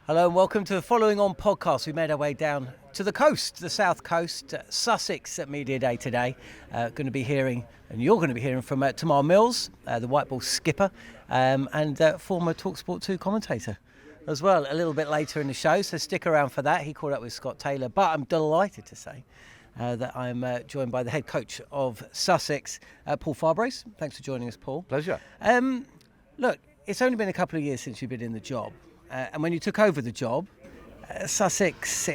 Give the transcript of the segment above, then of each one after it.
Hello and welcome to the Following On podcast. We made our way down to the coast, the south coast, Sussex at Media Day today. Going to be hearing, and you're going to be hearing from Tymal Mills, the white ball skipper, and former talkSPORT 2 commentator as well, a little bit later in the show. So stick around for that. He caught up with Scott Taylor, but I'm delighted to say that I'm joined by the head coach of Sussex, Paul Farbrace. Thanks for joining us, Paul. Pleasure. Look, it's only been a couple of years since you've been in the job. And when you took over the job, Sussex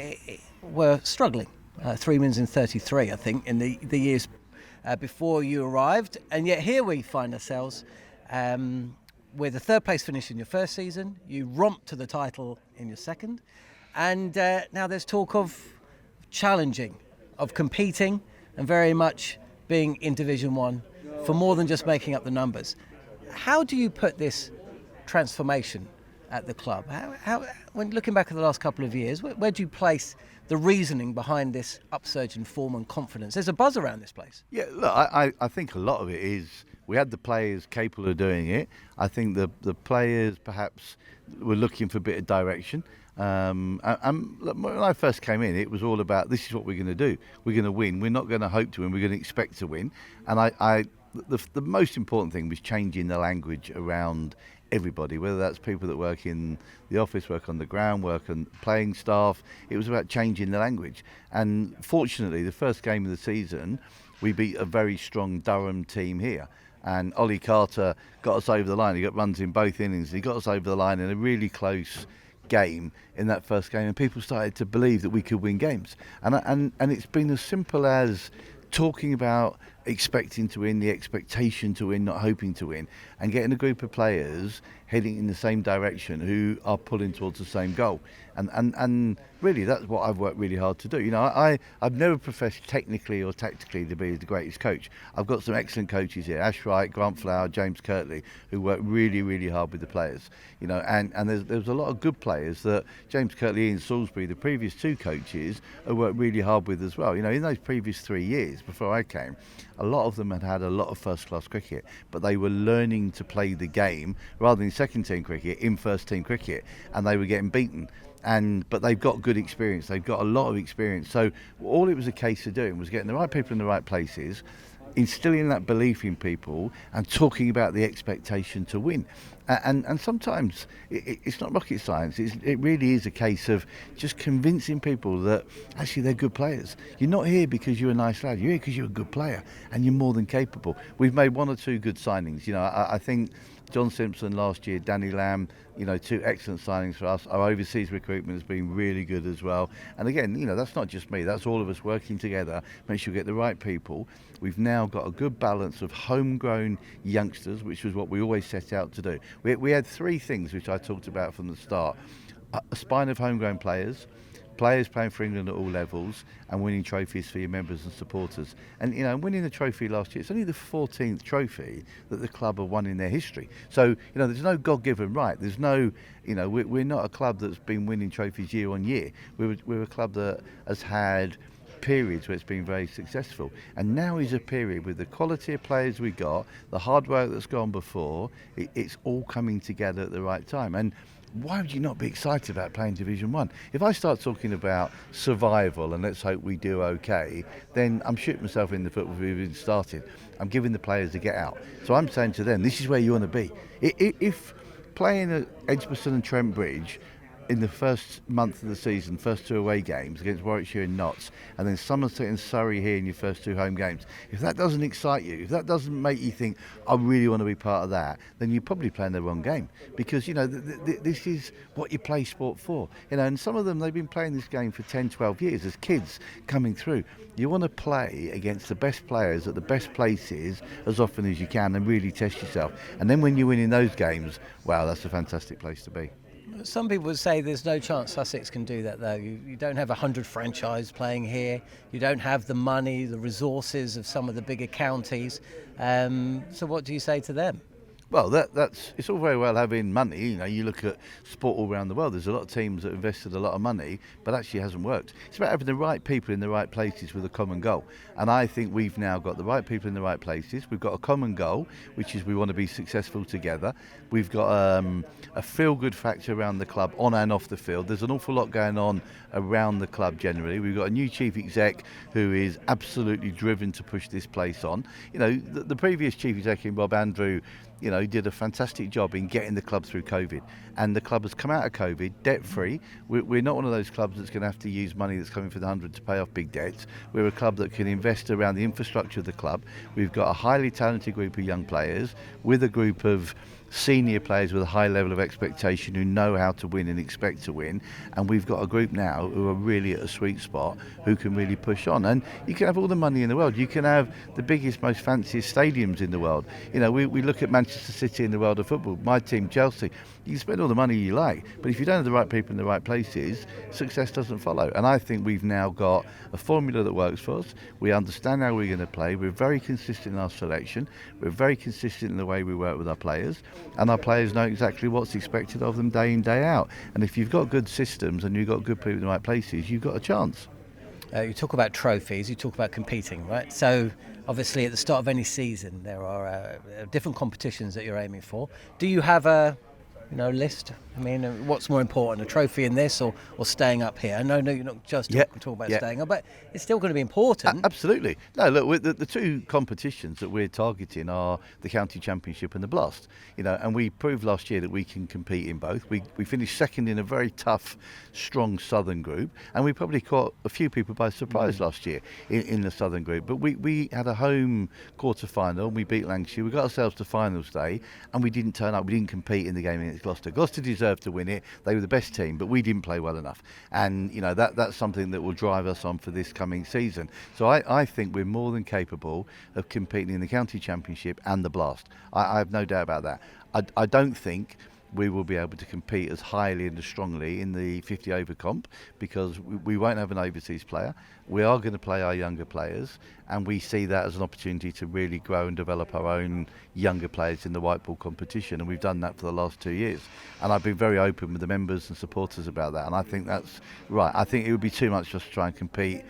were struggling. 3 wins in 33, I think, in the years before you arrived. And yet here we find ourselves with a third place finish in your first season. You romped to the title in your second. And now there's talk of challenging, of competing, and very much being in Division 1 for more than just making up the numbers. How do you put this transformation at the club? How, when looking back at the last couple of years, where do you place the reasoning behind this upsurge in form and confidence? There's a buzz around this place. Yeah, look, I think a lot of it is we had the players capable of doing it. I think the players perhaps were looking for a bit of direction. And look, when I first came in, it was all about this is what we're going to do. We're going to win. We're not going to hope to win. We're going to expect to win. And the most important thing was changing the language around everybody, whether that's people that work in the office, work on the ground, work on playing staff. It was about changing the language. And fortunately, the first game of the season, we beat a very strong Durham team here. And Ollie Carter got us over the line. He got runs in both innings. He got us over the line in a really close game in that first game. And people started to believe that we could win games. And it's been as simple as talking about expecting to win, the expectation to win, not hoping to win, and getting a group of players heading in the same direction who are pulling towards the same goal. And really, that's what I've worked really hard to do. You know, I've never professed technically or tactically to be the greatest coach. I've got some excellent coaches here, Ash Wright, Grant Flower, James Kirtley, who work really, really hard with the players. You know, and there's a lot of good players that James Kirtley and Salisbury, the previous two coaches, have worked really hard with as well. You know, in those previous 3 years before I came, a lot of them had a lot of first-class cricket, but they were learning to play the game rather than second-team cricket, in first-team cricket, and they were getting beaten. But they've got good experience. They've got a lot of experience. So all it was a case of doing was getting the right people in the right places, instilling that belief in people, and talking about the expectation to win. And sometimes it's not rocket science. It really is a case of just convincing people that actually they're good players. You're not here because you're a nice lad. You're here because you're a good player and you're more than capable. We've made one or two good signings. You know, I think John Simpson last year, Danny Lamb, you know, two excellent signings for us. Our overseas recruitment has been really good as well. And again, you know, that's not just me. That's all of us working together. Make sure we get the right people. We've now got a good balance of homegrown youngsters, which was what we always set out to do. We had three things which I talked about from the start. A spine of homegrown players playing for England at all levels, and winning trophies for your members and supporters. And, you know, winning the trophy last year, it's only the 14th trophy that the club have won in their history. So, you know, there's no God-given right. There's no, you know, we're not a club that's been winning trophies year on year. We're a club that has had periods where it's been very successful, and now is a period with the quality of players we got, the hard work that's gone before, it's all coming together at the right time. And why would you not be excited about playing Division 1? If I start talking about survival and let's hope we do okay, then I'm shooting myself in the foot before we've even started. I'm giving the players a get out. So I'm saying to them, this is where you want to be. If playing at Edgbaston and Trent Bridge in the first month of the season, first two away games against Warwickshire and Notts, and then Somerset and Surrey here in your first two home games, if that doesn't excite you, if that doesn't make you think, I really want to be part of that, then you're probably playing the wrong game. Because, you know, this is what you play sport for. You know, and some of them, they've been playing this game for 10, 12 years as kids coming through. You want to play against the best players at the best places as often as you can and really test yourself. And then when you win in those games, wow, that's a fantastic place to be. Some people would say there's no chance Sussex can do that, though. You don't have 100 franchise playing here. You don't have the money, the resources of some of the bigger counties. So what do you say to them? Well, it's all very well having money. You know, you look at sport all around the world. There's a lot of teams that invested a lot of money, but actually hasn't worked. It's about having the right people in the right places with a common goal. And I think we've now got the right people in the right places. We've got a common goal, which is we want to be successful together. We've got a feel-good factor around the club, on and off the field. There's an awful lot going on around the club generally. We've got a new chief exec who is absolutely driven to push this place on. You know, the previous chief exec, Rob Andrew, you know, did a fantastic job in getting the club through COVID. And the club has come out of COVID debt-free. We're not one of those clubs that's going to have to use money that's coming from the 100 to pay off big debts. We're a club that can invest around the infrastructure of the club. We've got a highly talented group of young players with a group of senior players with a high level of expectation who know how to win and expect to win, and we've got a group now who are really at a sweet spot who can really push on. And you can have all the money in the world, you can have the biggest, most fanciest stadiums in the world. You know, we look at Manchester City in the world of football, my team Chelsea. You can spend all the money you like, but if you don't have the right people in the right places, success doesn't follow. And I think we've now got a formula that works for us. We understand how we're going to play. We're very consistent in our selection. We're very consistent in the way we work with our players. And our players know exactly what's expected of them day in, day out. And if you've got good systems and you've got good people in the right places, you've got a chance. You talk about trophies, you talk about competing, right? So obviously at the start of any season there are different competitions that you're aiming for. Do you have a list? I mean, what's more important, a trophy in this or staying up here? I know you're not just talking about staying up, but it's still going to be important. Absolutely. No, look, the two competitions that we're targeting are the County Championship and the Blast. You know, and we proved last year that we can compete in both. We finished second in a very tough, strong Southern group, and we probably caught a few people by surprise last year in the Southern group. But we had a home quarter-final, we beat Lancashire, we got ourselves to finals day, and we didn't turn up, we didn't compete in the game against Gloucester. Gloucester deserved to win it. They were the best team, but we didn't play well enough. And, you know, that's something that will drive us on for this coming season. So I think we're more than capable of competing in the County Championship and the Blast. I have no doubt about that. I don't think we will be able to compete as highly and as strongly in the 50 over comp because we won't have an overseas player. We are going to play our younger players, and we see that as an opportunity to really grow and develop our own younger players in the white ball competition, and we've done that for the last 2 years. And I've been very open with the members and supporters about that, and I think that's right. I think it would be too much just to try and compete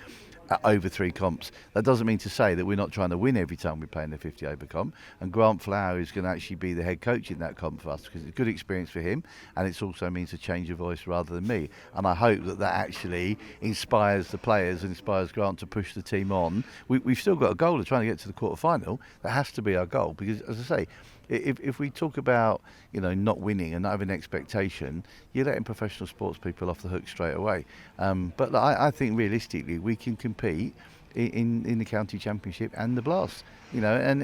at over 3 comps. That doesn't mean to say that we're not trying to win every time we play in the 50 over comp, and Grant Flower is going to actually be the head coach in that comp for us because it's a good experience for him, and it also means a change of voice rather than me. And I hope that actually inspires the players and inspires Grant to push the team on. We've still got a goal of trying to get to the quarter-final. That has to be our goal because, as I say, if we talk about, you know, not winning and not having expectation, you're letting professional sports people off the hook straight away. But I think realistically we can compete in the County Championship and the Blast. You know, and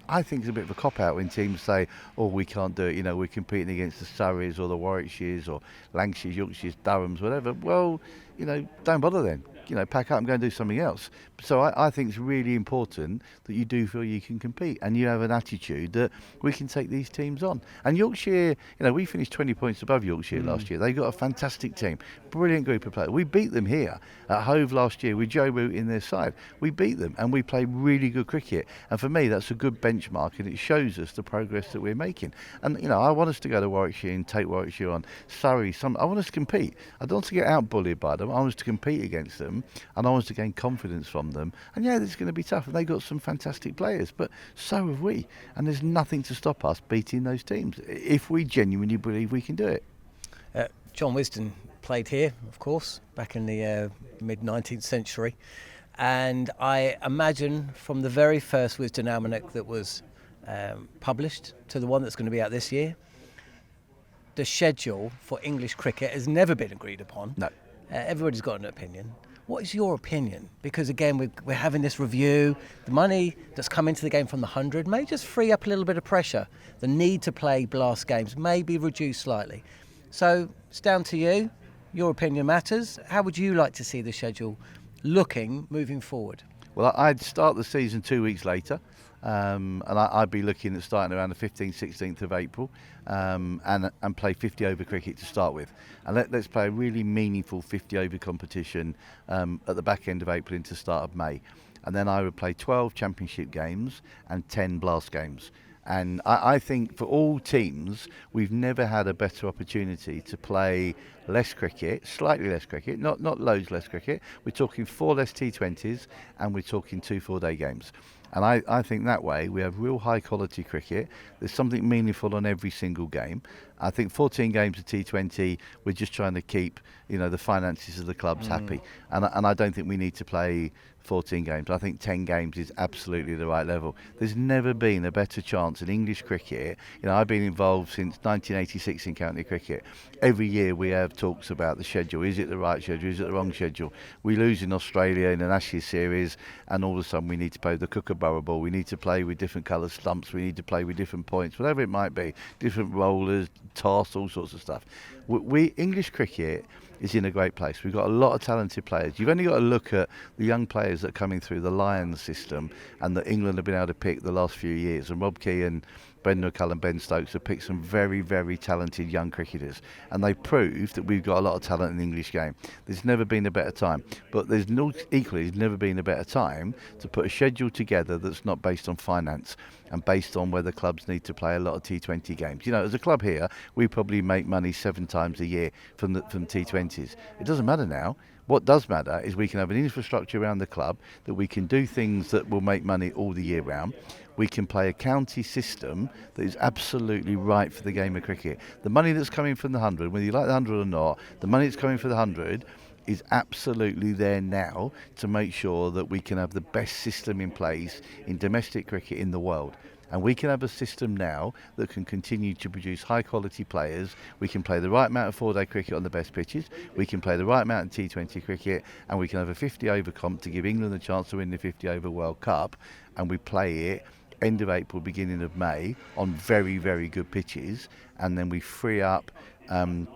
I think it's a bit of a cop-out when teams say, oh, we can't do it, you know, we're competing against the Surreys or the Warwickshires or Lancashires, Yorkshires, Durhams, whatever. Well, you know, don't bother then. You know, pack up and go and do something else. So I think it's really important that you do feel you can compete and you have an attitude that we can take these teams on. And Yorkshire, you know, we finished 20 points above Yorkshire last year. They got a fantastic team, brilliant group of players. We beat them here at Hove last year with Joe Root in their side. We beat them and we played really good cricket. And for me, that's a good benchmark and it shows us the progress that we're making. And, you know, I want us to go to Warwickshire and take Warwickshire on. Surrey, I want us to compete. I don't want to get out-bullied by them. I want us to compete against them. And I want to gain confidence from them. And yeah, it's going to be tough. And they got some fantastic players, but so have we. And there's nothing to stop us beating those teams if we genuinely believe we can do it. John Wisdom played here, of course, back in the mid-19th century. And I imagine from the very first Wisdom Almanac that was published to the one that's going to be out this year, the schedule for English cricket has never been agreed upon. No. Everybody's got an opinion. What is your opinion? Because again, we're having this review. The money that's come into the game from the 100 may just free up a little bit of pressure. The need to play Blast games may be reduced slightly. So it's down to you. Your opinion matters. How would you like to see the schedule looking moving forward? Well, I'd start the season 2 weeks later. And I'd be looking at starting around the 15th, 16th of April and play 50 over cricket to start with. And let's play a really meaningful 50 over competition at the back end of April into start of May. And then I would play 12 championship games and 10 Blast games. And I think for all teams, we've never had a better opportunity to play less cricket, slightly less cricket, not loads less cricket. We're talking 4 less T20s and we're talking 2 4-day games. And I think that way we have real high quality cricket. There's something meaningful on every single game. I think 14 games of T20, we're just trying to keep, the finances of the clubs happy. And I don't think we need to play 14 games. I think 10 games is absolutely the right level. There's never been a better chance in English cricket. I've been involved since 1986 in county cricket. Every year we have talks about the schedule. Is it the right schedule? Is it the wrong schedule? We lose in Australia in an Ashes series, and all of a sudden we need to play the Kookaburra ball. We need to play with different coloured stumps. We need to play with different points, whatever it might be, different rollers, toss, all sorts of stuff. We English cricket is in a great place. We've got a lot of talented players. You've only got to look at the young players that are coming through the Lions system and that England have been able to pick the last few years. And Rob Key and Brendan McCullum and Ben Stokes have picked some very, very talented young cricketers. And they proved that we've got a lot of talent in the English game. There's never been a better time. But there's never been a better time to put a schedule together that's not based on finance and based on whether clubs need to play a lot of T20 games. As a club here, we probably make money 7 times a year from T20s. It doesn't matter now. What does matter is we can have an infrastructure around the club that we can do things that will make money all the year round. We can play a county system that is absolutely right for the game of cricket. The money that's coming from the 100, whether you like the 100 or not, the money that's coming for the 100 is absolutely there now to make sure that we can have the best system in place in domestic cricket in the world. And we can have a system now that can continue to produce high quality players. We can play the right amount of 4-day cricket on the best pitches. We can play the right amount of T20 cricket, and we can have a 50 over comp to give England a chance to win the 50 over World Cup. And we play it end of April, beginning of May on very, very good pitches. And then we free up that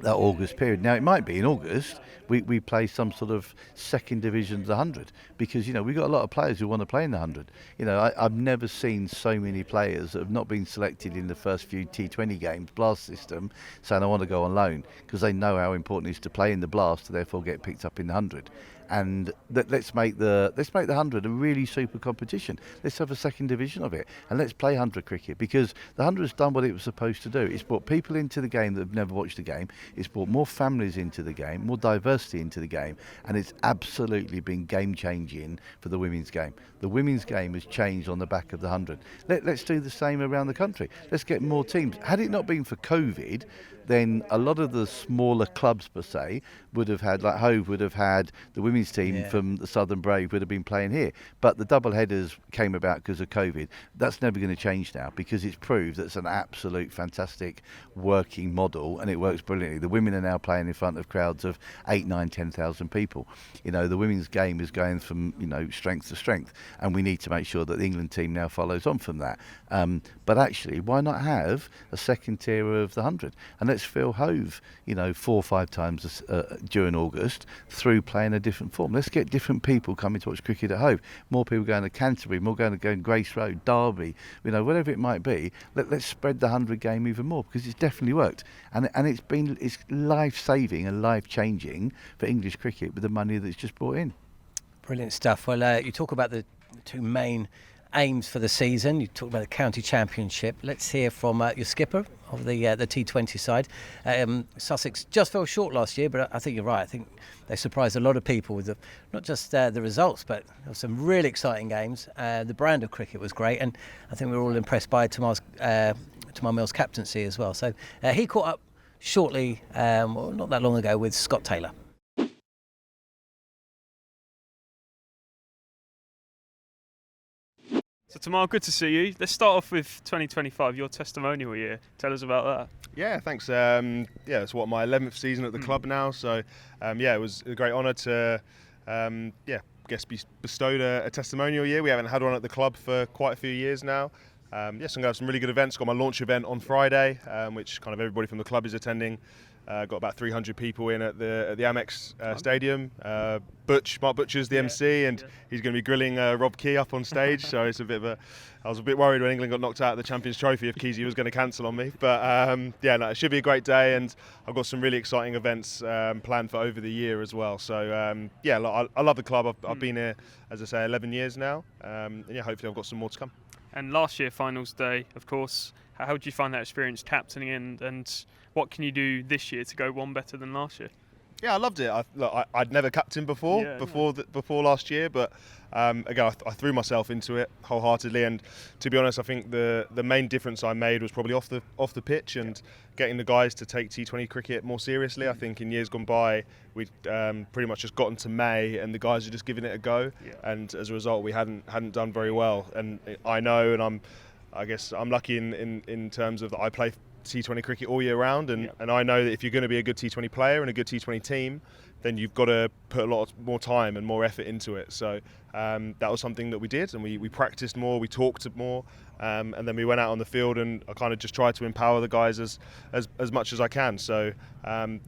August period. Now, it might be in August we play some sort of second division of the 100 because, we've got a lot of players who want to play in the 100. I've never seen so many players that have not been selected in the first few T20 games, Blast system, saying I want to go on loan because they know how important it is to play in the Blast to therefore get picked up in the 100. And let's make the 100 a really super competition. Let's have a second division of it, and let's play 100 cricket because the 100 has done what it was supposed to do. It's brought people into the game that have never watched the game. It's brought more families into the game, more diversity into the game, and it's absolutely been game changing for the women's game. The women's game has changed on the back of the 100. Let's do the same around the country. Let's get more teams. Had it not been for COVID, then a lot of the smaller clubs per se would have had, like Hove would have had the women's team from the Southern Brave would have been playing here. But the double headers came about because of COVID. That's never going to change now because it's proved that it's an absolute fantastic working model and it works brilliantly. The women are now playing in front of crowds of 8, 9, 10,000 people. The women's game is going from, strength to strength, and we need to make sure that the England team now follows on from that. But actually, why not have a second tier of the 100? And let's fill Hove, 4 or 5 times during August through playing a different form. Let's get different people coming to watch cricket at Hove. More people going to Canterbury, more going Grace Road, Derby, whatever it might be. Let's spread the 100 game even more because it's definitely worked. And it's life-saving and life-changing for English cricket with the money that's just brought in. Brilliant stuff. Well, you talk about the 2 main aims for the season. You talked about the county championship. Let's hear from your skipper of the T20 side. Sussex just fell short last year, but I think you're right. I think they surprised a lot of people with not just the results, but there were some really exciting games. The brand of cricket was great, and I think we were all impressed by Tymal Mills' captaincy as well. So he caught up shortly, not that long ago, with Scott Taylor. So Tymal, good to see you. Let's start off with 2025, your testimonial year. Tell us about that. Yeah, thanks. It's my 11th season at the club now. So, it was a great honour to, be bestowed a testimonial year. We haven't had one at the club for quite a few years now. So I'm going to have some really good events. Got my launch event on Friday, which kind of everybody from the club is attending. Got about 300 people in at the Amex Stadium. Mark Butcher's the MC, and he's going to be grilling Rob Key up on stage. So it's I was a bit worried when England got knocked out of the Champions Trophy if Keezy was going to cancel on me. But it should be a great day, and I've got some really exciting events planned for over the year as well. So I love the club. I've been here, as I say, 11 years now. Hopefully I've got some more to come. And last year, finals day, of course. How did you find that experience captaining, and what can you do this year to go one better than last year? Yeah, I loved it. I'd never captained before last year, but again, I threw myself into it wholeheartedly. And to be honest, I think the main difference I made was probably off the pitch and getting the guys to take T20 cricket more seriously. I think in years gone by, we'd pretty much just gotten to May and the guys were just giving it a go, and as a result, we hadn't done very well. And I know, and I guess I'm lucky in terms of that I play T20 cricket all year round, and I know that if you're going to be a good T20 player and a good T20 team, then you've got to put a lot more time and more effort into it. So that was something that we did, and we practiced more, we talked more, and then we went out on the field, and I kind of just tried to empower the guys as much as I can. So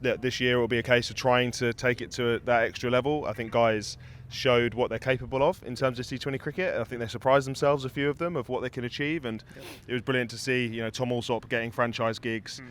this year it will be a case of trying to take it to that extra level. I think guys showed what they're capable of in terms of T20 cricket. I think they surprised themselves, a few of them, of what they can achieve, and it was brilliant to see, Tom Alsop getting franchise gigs,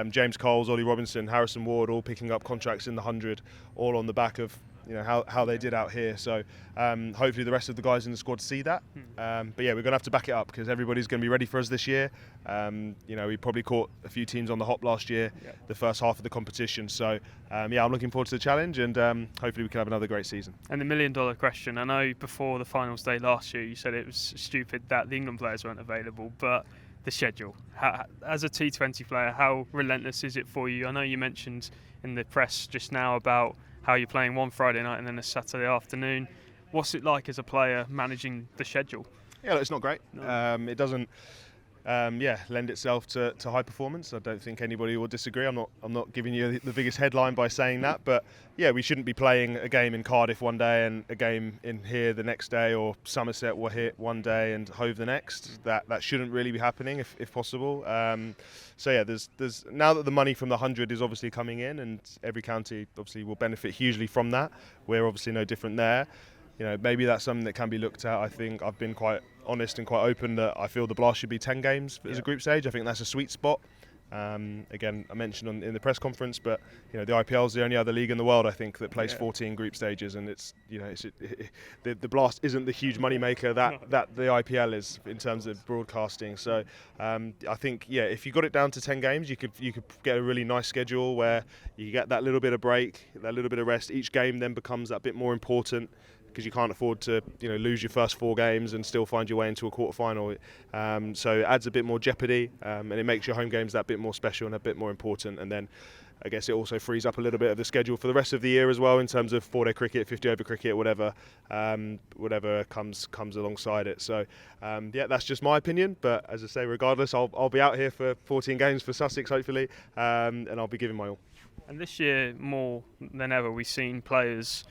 James Coles, Ollie Robinson, Harrison Ward all picking up contracts in the 100, all on the back of how they did out here. So hopefully the rest of the guys in the squad see that. But yeah, we're going to have to back it up because everybody's going to be ready for us this year. We probably caught a few teams on the hop last year, the first half of the competition. So I'm looking forward to the challenge, and hopefully we can have another great season. And the $1 million question, I know before the finals day last year you said it was stupid that the England players weren't available, but the schedule, as a T20 player, how relentless is it for you? I know you mentioned in the press just now about how you're playing one Friday night and then a Saturday afternoon. What's it like as a player managing the schedule? Yeah, it's not great. No. It doesn't lend itself to high performance. I don't think anybody will disagree. I'm not giving you the biggest headline by saying that, but yeah, we shouldn't be playing a game in Cardiff one day and a game in here the next day, or Somerset will hit one day and Hove the next. That shouldn't really be happening if possible. So yeah, there's now that the money from the 100 is obviously coming in, and every county obviously will benefit hugely from that. We're obviously no different there. Maybe that's something that can be looked at. I think I've been quite honest and quite open that I feel the Blast should be 10 games as a group stage. I think that's a sweet spot. Again, I mentioned in the press conference, but the IPL is the only other league in the world I think that plays 14 group stages, and the Blast isn't the huge money maker that the IPL is in terms of broadcasting. So I think if you got it down to 10 games, you could get a really nice schedule where you get that little bit of break, that little bit of rest. Each game then becomes that bit more important, because you can't afford to lose your first 4 games and still find your way into a quarter-final. So it adds a bit more jeopardy, and it makes your home games that bit more special and a bit more important. And then I guess it also frees up a little bit of the schedule for the rest of the year as well, in terms of 4-day cricket, 50-over cricket, whatever comes alongside it. So that's just my opinion. But as I say, regardless, I'll be out here for 14 games for Sussex, hopefully, and I'll be giving my all. And this year, more than ever, we've seen players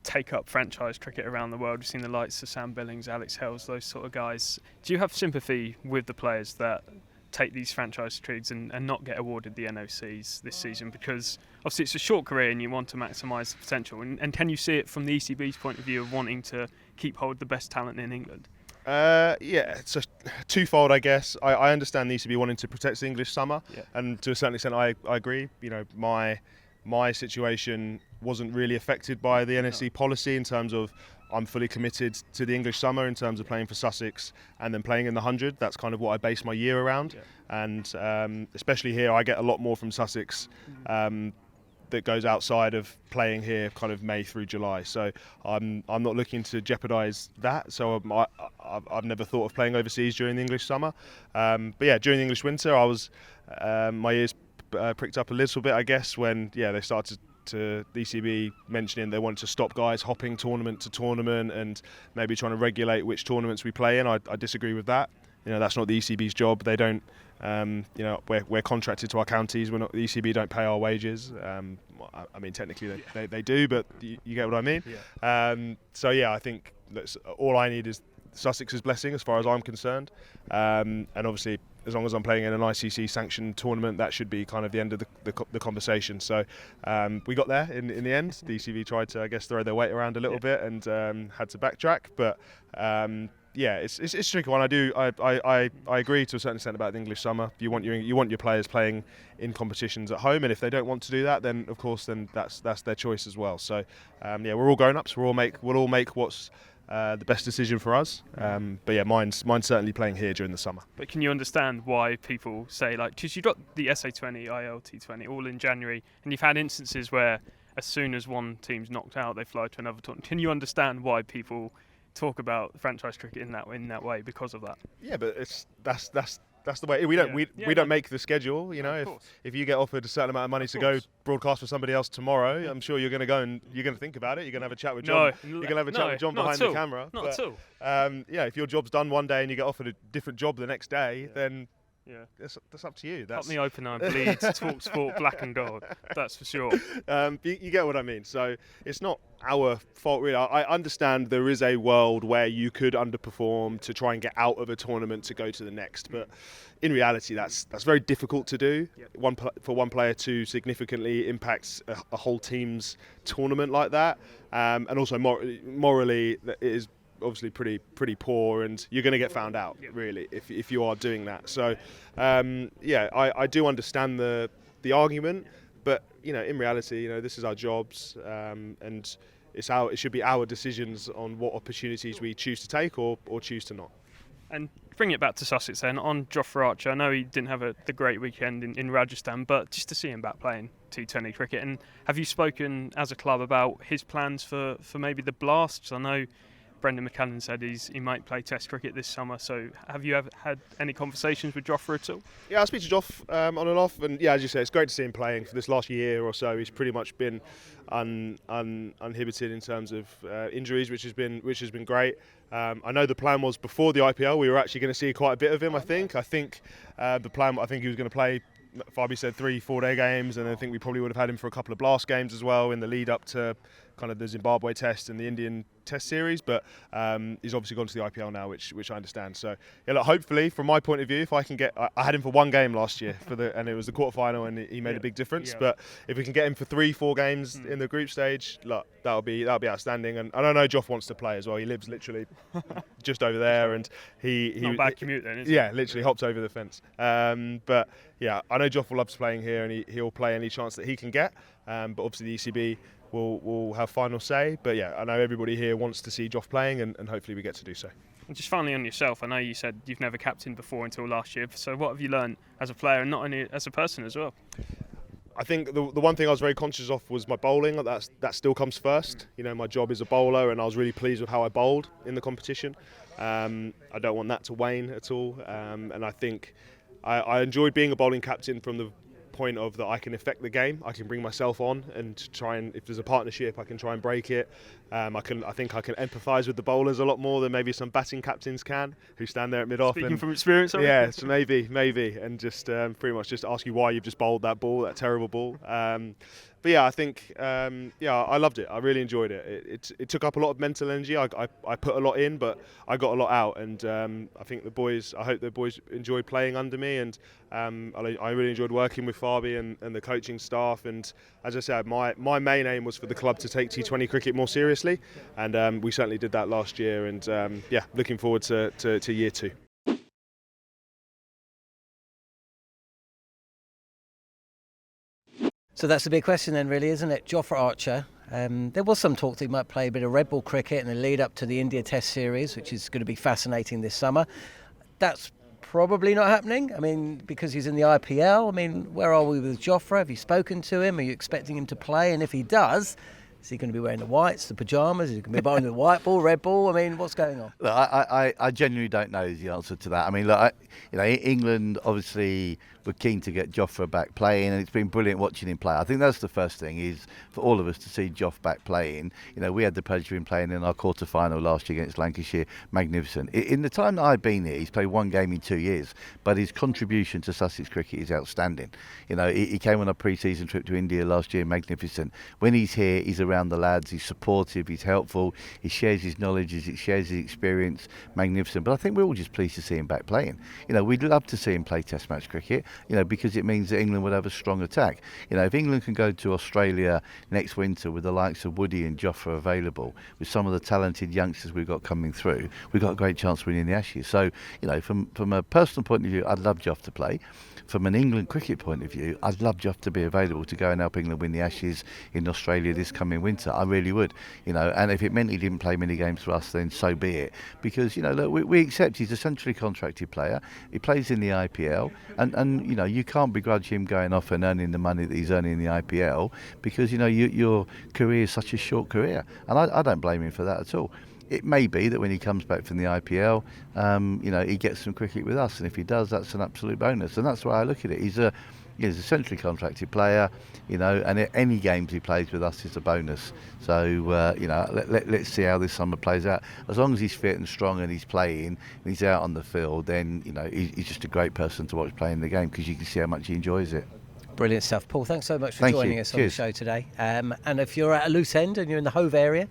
take up franchise cricket around the world. We've seen the likes of Sam Billings, Alex Hales, those sort of guys. Do you have sympathy with the players that take these franchise trigs and not get awarded the NOCs this season? Because obviously it's a short career and you want to maximise the potential. And can you see it from the ECB's point of view of wanting to keep hold of the best talent in England? It's a twofold, I guess. I understand the ECB wanting to protect the English summer, and to a certain extent I agree. My situation wasn't really affected by the NSC policy, in terms of I'm fully committed to the English summer in terms of playing for Sussex and then playing in the 100. That's kind of what I base my year around. And especially here, I get a lot more from Sussex that goes outside of playing here kind of May through July. So I'm not looking to jeopardise that. So I've never thought of playing overseas during the English summer. But yeah, during the English winter, I was my ears pricked up a little bit, I guess, when they started to the ECB mentioning they wanted to stop guys hopping tournament to tournament and maybe trying to regulate which tournaments we play in. I disagree with that. That's not the ECB's job. They don't. We're contracted to our counties. We're not. The ECB don't pay our wages. I mean, technically they do, but you get what I mean. I think that's all I need is Sussex's blessing, as far as I'm concerned. And obviously, as long as I'm playing in an ICC sanctioned tournament, that should be kind of the end of the conversation. So we got there in the end. The ECB tried to, I guess, throw their weight around a little bit and had to backtrack. But it's a tricky one. I agree to a certain extent about the English summer. You want your players playing in competitions at home, and if they don't want to do that, then of course that's their choice as well. So we're all grown ups. We'll all make what's the best decision for us. But yeah, mine's certainly playing here during the summer. But can you understand why people say, like, because you got the SA20, ILT20 all in January, and you've had instances where as soon as one team's knocked out, they fly to another tournament. Can you understand why people talk about franchise cricket in that way because of that? Yeah, but that's the way we don't make the schedule. You know, if you get offered a certain amount of money to go broadcast for somebody else tomorrow, I'm sure you're going to go and you're going to think about it. You're going to have a chat with Jon. You're going to have a chat with Jon behind the camera. Not at all. Yeah, if your job's done one day and you get offered a different job the next day, then that's up to you. Cut me open and I bleed. talkSPORT black and gold. That's for sure. You get what I mean. So it's not our fault, really. I understand there is a world where you could underperform to try and get out of a tournament to go to the next, but in reality, that's very difficult to do. For one player to significantly impact a whole team's tournament like that, and also morally, it is obviously pretty poor, and you're going to get found out really if you are doing that. So I do understand the argument, but in reality, this is our jobs, and it should be our decisions on what opportunities we choose to take or choose to not. And bring it back to Sussex then, on Jofra Archer. I know he didn't have the great weekend in Rajasthan, but just to see him back playing T20 cricket. And have you spoken as a club about his plans for maybe the Blasts? I know Brendan McCannon said he might play Test cricket this summer. So have you ever had any conversations with Jofra at all? Yeah, I speak to Joff on and off, and yeah, as you say, it's great to see him playing. For this last year or so, he's pretty much been uninhibited in terms of injuries, which has been great. I know the plan was before the IPL we were actually going to see quite a bit of him. I think the plan. I think he was going to play. Farby said 3-4 day games, and I think we probably would have had him for a couple of Blast games as well in the lead up to kind of the Zimbabwe Test and the Indian Test series. But he's obviously gone to the IPL now, which I understand. So yeah, look, hopefully from my point of view, if I can get, I had him for one game last year and it was the quarterfinal, and he made a big difference. But if we can get him for 3-4 games in the group stage, look, that'll be outstanding. And I know Joff wants to play as well. He lives literally just over there, and he not a bad commute then, is it? Yeah, literally hops over the fence. But yeah, I know Joff loves playing here, and he'll play any chance that he can get. But obviously the ECB will have final say. But yeah, I know everybody here wants to see Joff playing, and hopefully we get to do so. And just finally on yourself, I know you said you've never captained before until last year. So what have you learned as a player, and not only as a person as well? I think the one thing I was very conscious of was my bowling. That still comes first. My job is a bowler, and I was really pleased with how I bowled in the competition. I don't want that to wane at all. And I think I enjoyed being a bowling captain from the point of that I can affect the game. I can bring myself on and try, and if there's a partnership, I can try and break it. I think I can empathise with the bowlers a lot more than maybe some batting captains can, who stand there at mid-off. Speaking from experience, yeah, so maybe, and just pretty much just ask you why you've just bowled that ball, that terrible ball. But yeah, I think I loved it. I really enjoyed it. It took up a lot of mental energy. I put a lot in, but I got a lot out. And I think I hope the boys enjoyed playing under me. And I really enjoyed working with Farby and the coaching staff. And as I said, my main aim was for the club to take T20 cricket more seriously. And we certainly did that last year. And looking forward to year 2. So that's the big question then, really, isn't it? Jofra Archer. There was some talk that he might play a bit of red ball cricket in the lead up to the India Test series, which is going to be fascinating this summer. That's probably not happening. I mean, because he's in the IPL. I mean, where are we with Jofra? Have you spoken to him? Are you expecting him to play? And if he does, is he going to be wearing the whites, the pyjamas? Is he going to be bowling the white ball, red ball? I mean, what's going on? Look, I genuinely don't know the answer to that. I mean, look, England obviously were keen to get Jofra back playing, and it's been brilliant watching him play. I think that's the first thing, is for all of us to see Joff back playing. We had the pleasure of him playing in our quarter-final last year against Lancashire. Magnificent. In the time that I've been here, he's played one game in 2 years, but his contribution to Sussex cricket is outstanding. He came on a pre-season trip to India last year, magnificent. When he's here, he's around the lads, he's supportive, he's helpful, he shares his knowledge, he shares his experience, magnificent. But I think we're all just pleased to see him back playing. We'd love to see him play Test match cricket. because it means that England would have a strong attack. If England can go to Australia next winter with the likes of Woody and Jofra available, with some of the talented youngsters we've got coming through, we've got a great chance of winning the Ashes. So, from a personal point of view, I'd love Joff to play. From an England cricket point of view, I'd love Joff to be available to go and help England win the Ashes in Australia this coming winter. I really would, and if it meant he didn't play many games for us, then so be it. Because, look, we accept he's a centrally contracted player. He plays in the IPL, and you can't begrudge him going off and earning the money that he's earning in the IPL because, your career is such a short career. And I don't blame him for that at all. It may be that when he comes back from the IPL, he gets some cricket with us, and if he does, that's an absolute bonus. And that's why I look at it. He's a centrally contracted player, and any games he plays with us is a bonus. So, let's see how this summer plays out. As long as he's fit and strong and he's playing and he's out on the field, then, he's just a great person to watch playing the game because you can see how much he enjoys it. Brilliant stuff. Paul, thanks so much for joining us on the Cheers. show today. And if you're at a loose end and you're in the Hove area,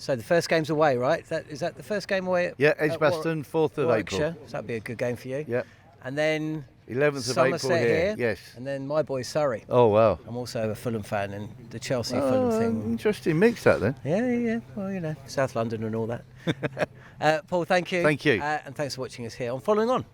so the first game's away, right? Is that the first game away? Yeah, Edgbaston, 4th of Warwickshire. April. So that'd be a good game for you. Yeah. And then 11th of Somerset April here. Yes. And then my boy Surrey. Oh, wow. I'm also a Fulham fan, and the Chelsea Fulham thing. Interesting mix that then. Yeah. Well, South London and all that. Paul, thank you. Thank you. And thanks for watching us here on Following On.